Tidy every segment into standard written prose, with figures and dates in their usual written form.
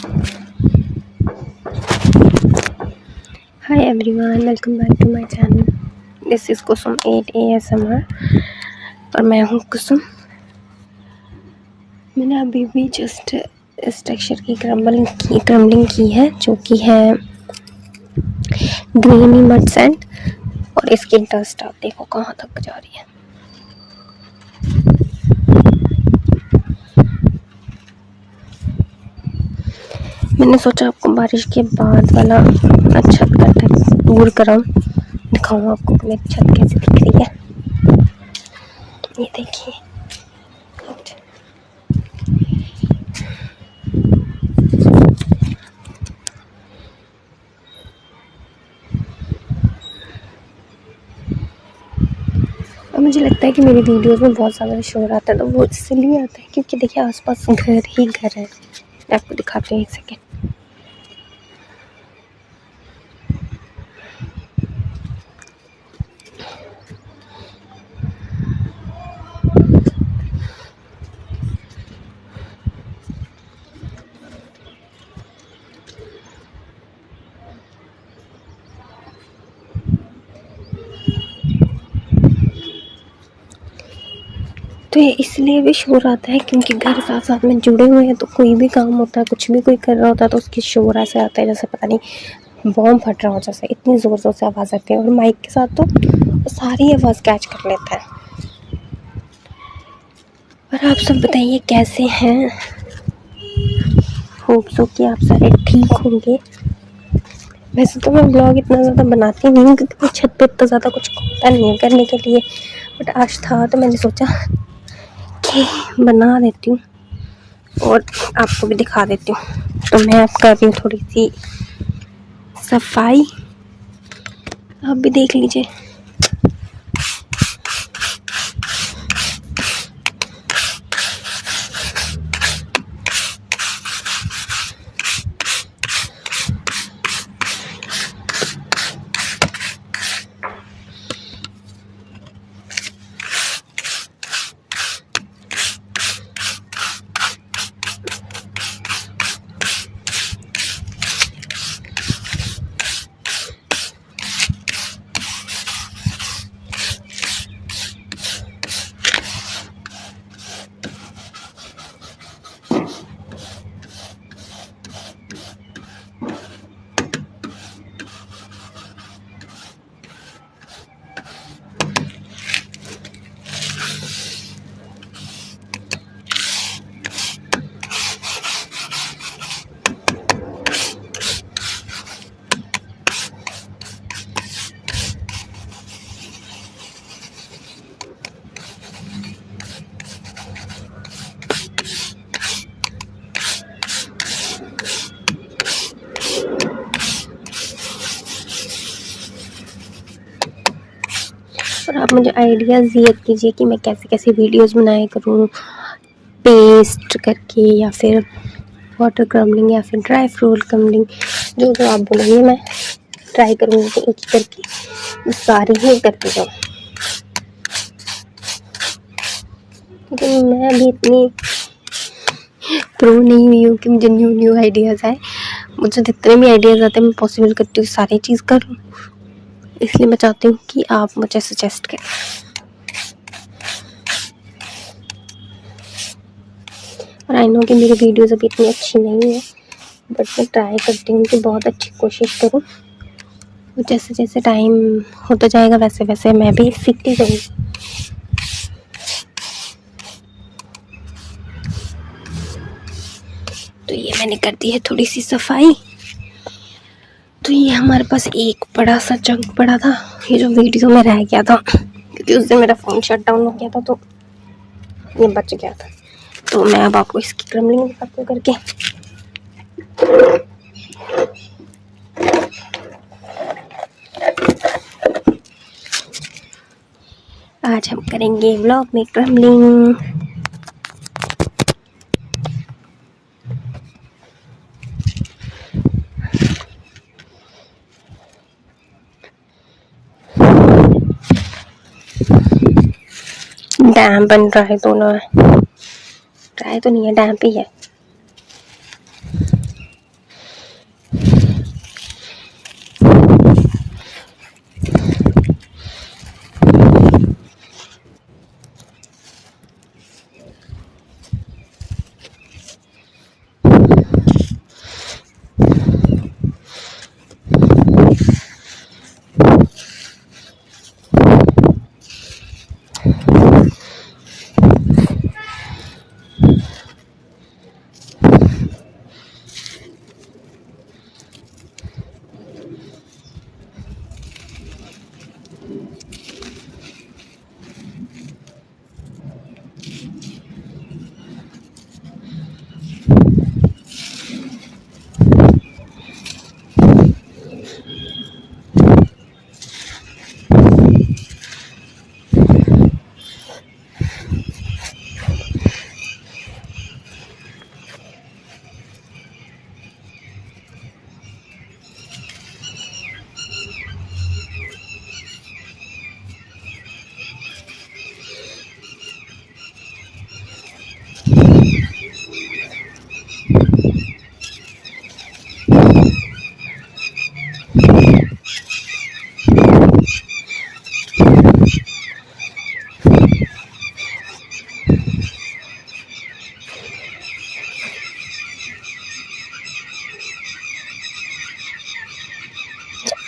Hi everyone, welcome back to my channel. This is Kusum 8 ASMR और मैं हूँ कुसुम। मैंने अभी भी जस्ट इस टेक्सचर की क्रम्बलिंग की है, जो कि है ग्रीनी मड सैंड। और इसकी डस्ट आप देखो कहाँ तक जा रही है। मैंने सोचा आपको बारिश के बाद वाला छत का टूर कराऊं, दिखाऊं आपको कि मेरी छत कैसी दिख रही है। ये देखिए, और मुझे लगता है कि मेरी वीडियोस में बहुत ज़्यादा शोर आता है, तो वो इसलिए आता है क्योंकि देखिए आसपास घर ही घर है। मैं आपको दिखाती हूँ, एक सेकेंड। तो ये इसलिए भी शोर आता है क्योंकि घर साथ साथ में जुड़े हुए हैं, तो कोई भी काम होता है, कुछ भी कोई कर रहा होता है, तो उसकी शोर ऐसे आता है जैसे पता नहीं बॉम्ब फट रहा हो, जैसे इतनी ज़ोर ज़ोर से आवाज़ आती है। और माइक के साथ तो सारी आवाज़ कैच कर लेता है। और आप सब बताइए कैसे हैं। होप सो कि आप सारे ठीक होंगे। वैसे तो मैं ब्लॉग इतना ज़्यादा बनाती नहीं हूँ क्योंकि छत पे इतना ज़्यादा कुछ होता नहीं है करने के लिए, बट आज था तो मैंने सोचा कि बना देती हूँ और आपको भी दिखा देती हूँ। तो मैं आप कर रही हूँ थोड़ी सी सफाई, आप भी देख लीजिए। और आप मुझे आइडियाज़ दिया कीजिए कि मैं कैसे कैसे वीडियोस बनाया करूँ, पेस्ट करके या फिर वाटर क्रम्बलिंग या फिर ड्राई फ्रूट क्रम्बलिंग, जो जो आप बोलेंगे मैं ट्राई करूँगी कि एक करके सारी ही करती जाऊँ। लेकिन मैं अभी इतनी प्रो नहीं हुई हूँ कि मुझे न्यू आइडियाज़ आए। मुझे जितने भी आइडियाज़ आते हैं मैं पॉसिबल करती हूँ सारी चीज़ करूँ, इसलिए मैं चाहती हूँ कि आप मुझे सजेस्ट करें। और आई नो कि मेरी वीडियोज़ अभी इतनी अच्छी नहीं है, बट मैं ट्राई करती हूँ कि बहुत अच्छी कोशिश करूँ। जैसे जैसे टाइम होता जाएगा वैसे वैसे मैं भी सीखती जाऊँगी। तो ये मैंने कर दी है थोड़ी सी सफाई। तो ये हमारे पास एक बड़ा सा चंक पड़ा था, ये जो वीडियो में रह गया था क्योंकि उस दिन मेरा फ़ोन शट डाउन हो गया था, तो ये बच गया था। तो मैं अब आपको इसकी क्रम्बलिंग दिखाती हूँ करके। आज हम करेंगे व्लॉग में क्रम्बलिंग। डैम्प एंड ड्राई दोनों है, ड्राई तो नहीं है, डैम्प ही है। तो ये मैंने कर दी है थोड़ी सी सफाई। तो ये हमारे पास एक बड़ा सा चंक पड़ा था, ये जो वीडियो में रह गया था, तो इसलिए मैं अब आपको इसकी क्रम्बलिंग दिखाती हूँ करके।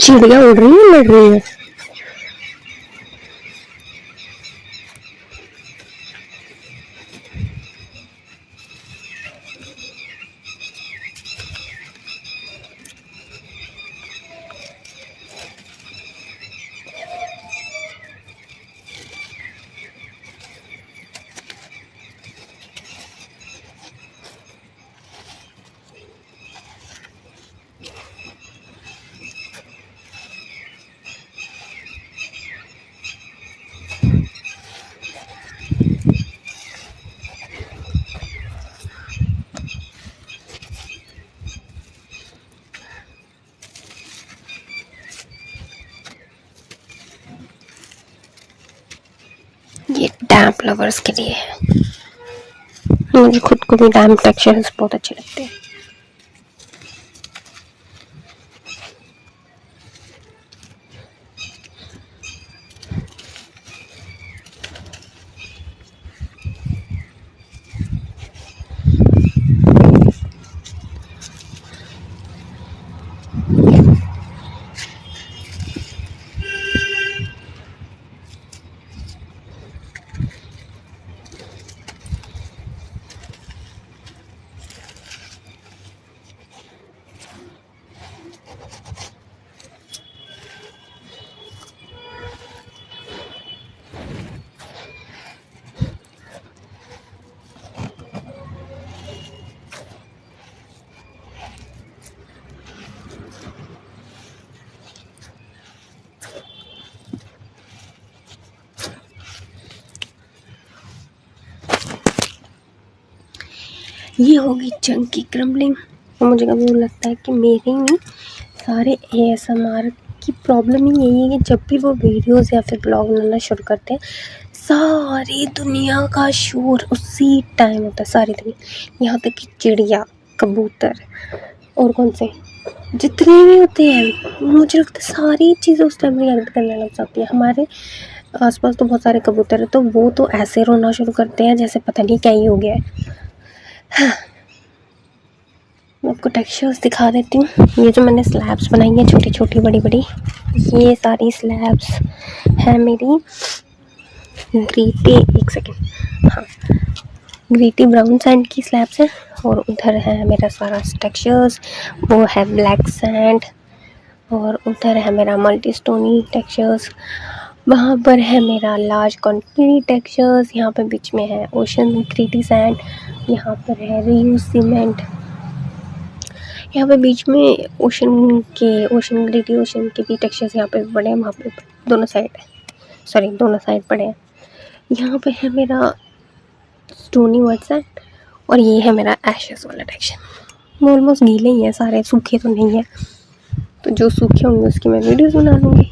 चिड़िया उड़ रही है, लड़ रही है। ये डैम्प लवर्स के लिए है। मुझे खुद को भी डैम्प टेक्सचर्स बहुत अच्छे लगते हैं। ये होगी चंकी क्रम्बलिंग। और मुझे कभी लगता है कि मेरे ही सारे ASMR की प्रॉब्लम ही यही है कि जब भी वो वीडियोस या फिर ब्लॉग बनाना शुरू करते हैं, सारी दुनिया का शोर उसी टाइम होता है। सारी दुनिया, यहाँ तक कि चिड़िया, कबूतर और कौन से जितने भी होते हैं, मुझे लगता है सारी चीज़ें उस टाइम रिएक्ट करने लग जाती है। हमारे आसपास तो बहुत सारे कबूतर है, तो वो तो ऐसे रोना शुरू करते हैं जैसे पता नहीं क्या ही हो गया है। मैं आपको टेक्सचर्स दिखा देती हूँ। ये जो मैंने स्लैब्स बनाई हैं, छोटी छोटी बड़ी बड़ी, ये सारी स्लैब्स है मेरी ग्रीटी, एक सेकेंड, हाँ, ग्रीटी ब्राउन सैंड की स्लैब्स है। और उधर है मेरा सारा टेक्सचर्स, वो है ब्लैक सैंड। और उधर है मेरा मल्टी स्टोनी टेक्सचर्स, वहाँ पर है मेरा लार्ज क्वांटिटी टेक्सचर्स। यहाँ पे बीच में है ओशन ग्रीटी सैंड, यहाँ पर है रीयूज सीमेंट, यहाँ पे बीच में ओशन ग्रीटी ओशन के भी टेक्सचर्स यहाँ पे पड़े हैं, वहाँ पे दोनों साइड पड़े हैं। यहाँ पे है मेरा स्टोनी वाइट सैंड और ये है मेरा एशेस वाला टेक्सचर। वो ऑलमोस्ट गीले ही हैं सारे, सूखे तो नहीं है, तो जो सूखे होंगे उसकी मैं वीडियोस बना लूँगी।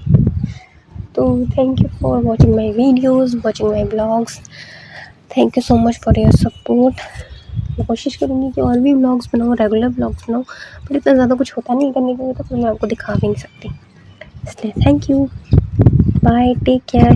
तो thank you for watching my videos, watching my blogs. Thank you so much for your support. मैं कोशिश करूँगी कि और भी ब्लॉग्स बनाऊँ, रेगुलर ब्लॉग्स बनाऊँ, पर इतना ज़्यादा कुछ होता नहीं करने के लिए, तो फिर मैं आपको दिखा भी नहीं सकती। इसलिए thank you, bye, take care.